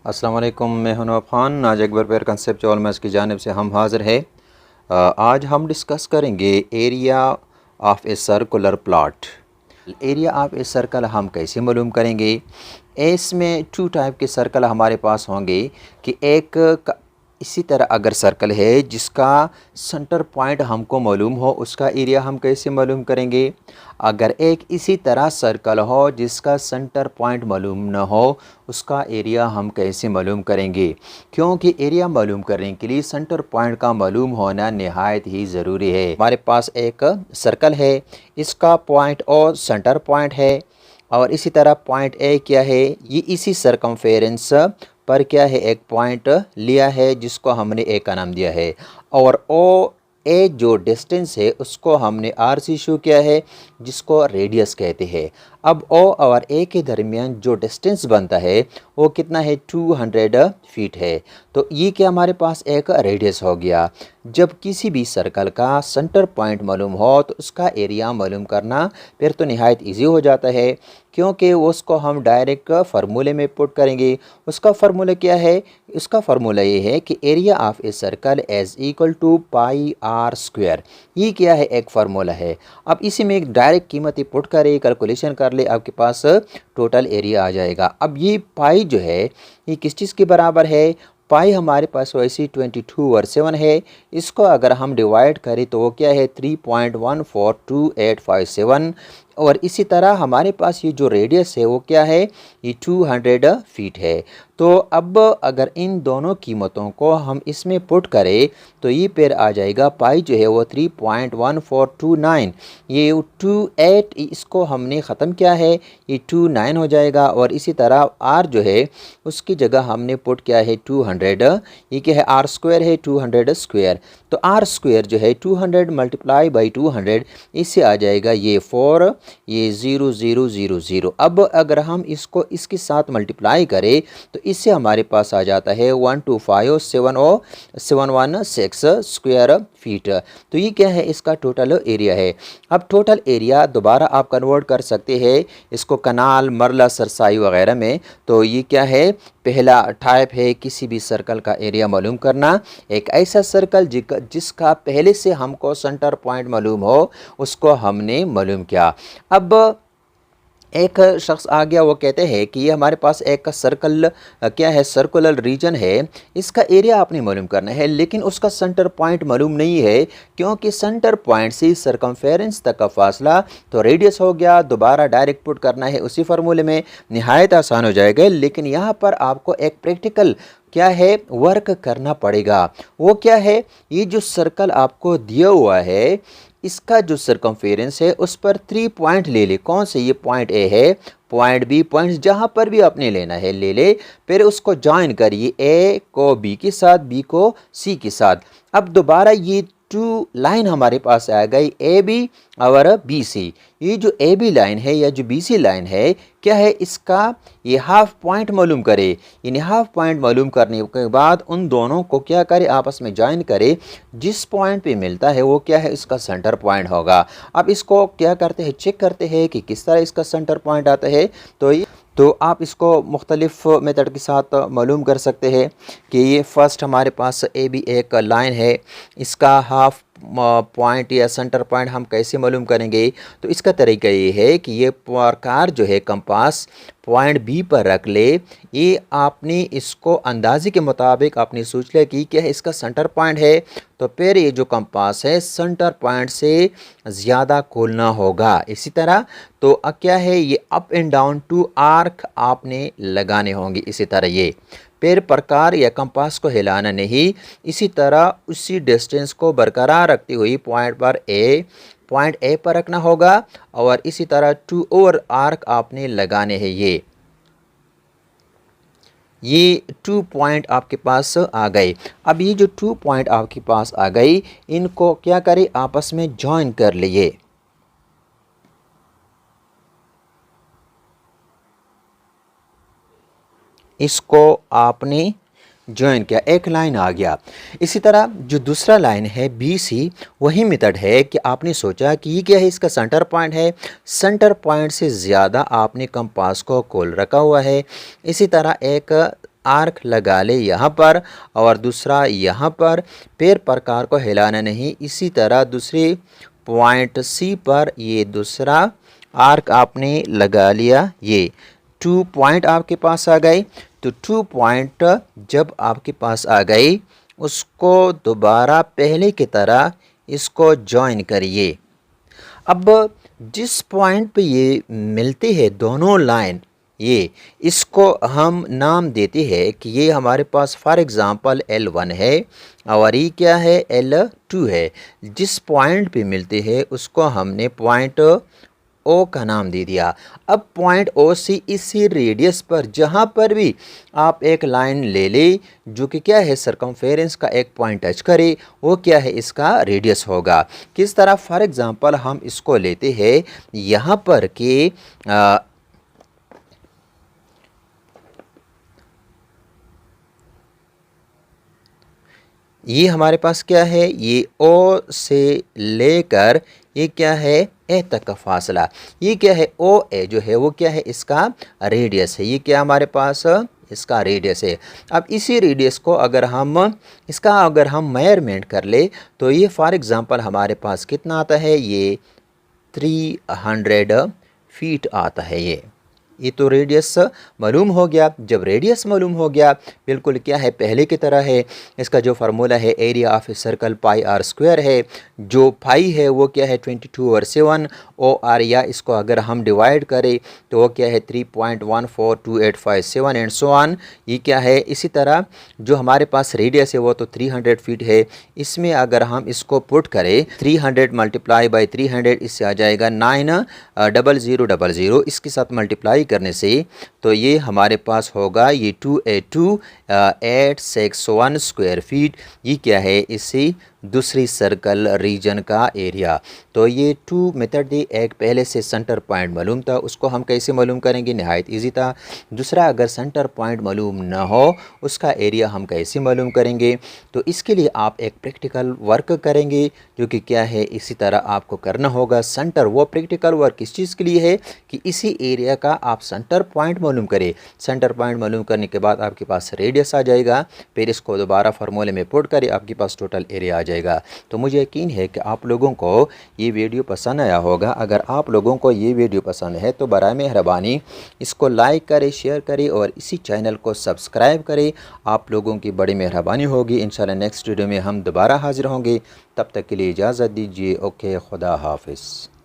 अस्सलाम वालेकुम, मैं हूं नवाब खान। आज एक बार फिर कंसेप्चुअल मैथ्स की जानिब से हम हाज़िर हैं। आज हम डिस्कस करेंगे area of a circular plot. Area of a circle हम कैसे मालूम करेंगे। इसमें टू टाइप के सर्कल हमारे पास होंगे कि इसी तरह अगर सर्कल है जिसका सेंटर पॉइंट हमको मालूम हो, उसका एरिया हम कैसे मालूम करेंगे। अगर एक इसी तरह सर्कल हो जिसका सेंटर पॉइंट मालूम न हो, उसका एरिया हम कैसे मालूम करेंगे। क्योंकि एरिया मालूम करने के लिए सेंटर पॉइंट का मालूम होना नहायत ही ज़रूरी है। हमारे पास एक सर्कल है, इसका पॉइंट और सेंटर पॉइंट है, और इसी तरह पॉइंट ए क्या है, ये इसी सरकमफेरेंस पर क्या है एक पॉइंट लिया है जिसको हमने ए का नाम दिया है, और ओ ए जो डिस्टेंस है उसको हमने आर से शो किया है जिसको रेडियस कहते हैं। अब ओ और ए के दरमियान जो डिस्टेंस बनता है वो कितना है, 200 फीट है। तो ये क्या हमारे पास एक रेडियस हो गया। जब किसी भी सर्कल का सेंटर पॉइंट मालूम हो तो उसका एरिया मालूम करना फिर तो नहायत इजी हो जाता है, क्योंकि उसको हम डायरेक्ट फार्मूले में पुट करेंगे। उसका फार्मूला क्या है, उसका फार्मूला ये है कि area of a circle is equal to pi r square. ये क्या है, एक फार्मूला है। अब इसी में एक डायरेक्ट कीमत पुट करे, कैलकुलेशन कर ले, आपके पास टोटल एरिया आ जाएगा। अब ये पाई जो है ये किस चीज़ के बराबर है, पाई हमारे पास वैसे 22/7 है। इसको अगर हम डिवाइड करें तो वो क्या है 3.142857, और इसी तरह हमारे पास ये जो रेडियस है वो क्या है, ये 200 फीट है। तो अब अगर इन दोनों कीमतों को हम इसमें पुट करें तो ये पेड़ आ जाएगा, पाई जो है वो 3.1429, ये 28 इसको हमने ख़त्म किया है, ये 29 हो जाएगा। और इसी तरह आर जो है उसकी जगह हमने पुट किया है 200, ये क्या है आर स्क्वायर है 200 स्क्वायर। तो आर स्क्वायर जो है 200 मल्टीप्लाई बाई 200, इससे आ जाएगा ये 4, ये 0000। अब अगर हम इसको इसके साथ मल्टीप्लाई करें तो इससे हमारे पास आ जाता है 125,716 स्क्वायर फीट। तो ये क्या है, इसका टोटल एरिया है। अब टोटल एरिया दोबारा आप कन्वर्ट कर सकते हैं इसको कनाल, मरला, सरसाई वगैरह में। तो ये क्या है, पहला टाइप है किसी भी सर्कल का एरिया मालूम करना। एक ऐसा सर्कल जिसका पहले से हमको सेंटर पॉइंट मालूम हो, उसको हमने मालूम किया। अब एक शख्स आ गया, वो कहते हैं कि ये हमारे पास एक सर्कल क्या है, सर्कुलर रीजन है, इसका एरिया आपने मालूम करना है, लेकिन उसका सेंटर पॉइंट मालूम नहीं है, क्योंकि सेंटर पॉइंट से सरकमफेरेंस तक का फासला तो रेडियस हो गया। दोबारा डायरेक्ट पुट करना है उसी फार्मूले में, नहायत आसान हो जाएगा। लेकिन यहाँ पर आपको एक प्रैक्टिकल क्या है वर्क करना पड़ेगा। वो क्या है, ये जो सर्कल आपको दिया हुआ है इसका जो सरकमफेरेंस है उस पर 3 पॉइंट ले ले। कौन से, ये पॉइंट ए है, पॉइंट बी, पॉइंट जहाँ पर भी आपने लेना है ले ले, फिर उसको ज्वाइन करिए, ए को बी के साथ, बी को सी के साथ। अब दोबारा ये 2 लाइन हमारे पास आ गई, ए बी और बी सी। ये जो ए बी लाइन है या जो बी सी लाइन है क्या है, इसका ये हाफ पॉइंट मालूम करे। यानी हाफ पॉइंट मालूम करने के बाद उन दोनों को क्या करे, आपस में ज्वाइन करे। जिस पॉइंट पे मिलता है वो क्या है, इसका सेंटर पॉइंट होगा। अब इसको क्या करते हैं, चेक करते हैं कि किस तरह इसका सेंटर पॉइंट आता है। तो आप इसको मुख्तलिफ मेथड के साथ मालूम कर सकते हैं कि ये फर्स्ट हमारे पास ए बी एक लाइन है, इसका हाफ पॉइंट या सेंटर पॉइंट हम कैसे मालूम करेंगे। तो इसका तरीका ये है कि ये प्रकार जो है कंपास पॉइंट बी पर रख ले। ये आपने इसको अंदाजे के मुताबिक आपने सोच लिया कि क्या है इसका सेंटर पॉइंट है, तो फिर ये जो कंपास है सेंटर पॉइंट से ज़्यादा खोलना होगा। इसी तरह तो क्या है, ये अप एंड डाउन 2 आर्क आपने लगाने होंगे। इसी तरह ये पैर प्रकार या कंपास को हिलाना नहीं, इसी तरह उसी डिस्टेंस को बरकरार रखते हुए पॉइंट ए पर रखना होगा, और इसी तरह 2 और आर्क आपने लगाने हैं। ये 2 पॉइंट आपके पास आ गए। अब ये जो 2 पॉइंट आपके पास आ गई, इनको क्या करें, आपस में जॉइन कर लिए। इसको आपने ज्वाइन किया, एक लाइन आ गया। इसी तरह जो दूसरा लाइन है बी सी, वही मेथड है कि आपने सोचा कि ये क्या है, इसका सेंटर पॉइंट है, सेंटर पॉइंट से ज़्यादा आपने कंपास को खोल रखा हुआ है। इसी तरह एक आर्क लगा ले यहाँ पर और दूसरा यहाँ पर। पैर प्रकार को हिलाना नहीं। इसी तरह दूसरे पॉइंट सी पर ये दूसरा आर्क आपने लगा लिया। ये 2 पॉइंट आपके पास आ गए। तो 2 पॉइंट जब आपके पास आ गए, उसको दोबारा पहले की तरह इसको जॉइन करिए। अब जिस पॉइंट पे ये मिलते हैं दोनों लाइन, ये इसको हम नाम देते हैं कि ये हमारे पास फॉर एग्ज़ाम्पल L1 है और ये क्या है, L2 है। जिस पॉइंट पे मिलते हैं उसको हमने पॉइंट ओ का नाम दे दिया। अब पॉइंट ओ से इसी रेडियस पर जहाँ पर भी आप एक लाइन ले ले जो कि क्या है, सरकमफेरेंस का एक पॉइंट टच करे, वो क्या है, इसका रेडियस होगा। किस तरह, फॉर एग्ज़ाम्पल हम इसको लेते हैं यहाँ पर कि ये हमारे पास क्या है, ये ओ से लेकर ये क्या है, ए तक का फासला। ये क्या है, ओ ए जो है वो क्या है, इसका रेडियस है। ये क्या हमारे पास इसका रेडियस है। अब इसी रेडियस को अगर हम मेजरमेंट कर ले तो ये फॉर एग्ज़ाम्पल हमारे पास कितना आता है, ये 300 फीट आता है। ये तो रेडियस मालूम हो गया। जब रेडियस मालूम हो गया, बिल्कुल क्या है, पहले की तरह है। इसका जो फार्मूला है area of a circle pi r square है। जो पाई है वो क्या है, 22/7 ओ आर, या इसको अगर हम डिवाइड करें तो वो क्या है 3.142857 एंड सो ऑन। ये क्या है, इसी तरह जो हमारे पास रेडियस है वो तो 300 फीट है। इसमें अगर हम इसको पुट करें 300 मल्टीप्लाई बाई 300, इससे आ जाएगा 90000। इसके साथ मल्टीप्लाई करने से तो ये हमारे पास होगा ये 282.861 स्क्वायर फीट। ये क्या है, इसी दूसरी सर्कल रीजन का एरिया। तो ये 2 मेथड दी। एक पहले से सेंटर पॉइंट मालूम था, उसको हम कैसे मालूम करेंगे, नहायत इजी था। दूसरा, अगर सेंटर पॉइंट मालूम ना हो उसका एरिया हम कैसे मालूम करेंगे। तो इसके लिए आप एक प्रैक्टिकल वर्क करेंगे जो कि क्या है, इसी तरह आपको करना होगा। सेंटर, वो प्रैक्टिकल वर्क किस चीज़ के लिए है कि इसी एरिया का आप सेंटर पॉइंट मालूम करें। सेंटर पॉइंट मालूम करने के बाद आपके पास रेडियस आ जाएगा, फिर इसको दोबारा फार्मूले में पुट करें, आपके पास टोटल एरिया आ जाएगा। तो मुझे यकीन है कि आप लोगों को ये वीडियो पसंद आया होगा। अगर आप लोगों को ये वीडियो पसंद है तो बराए मेहरबानी इसको लाइक करें, शेयर करें और इसी चैनल को सब्सक्राइब करें। आप लोगों की बड़ी मेहरबानी होगी। इंशाल्लाह नेक्स्ट वीडियो में हम दोबारा हाजिर होंगे। तब तक के लिए इजाज़त दीजिए। ओके, खुदा हाफिज़।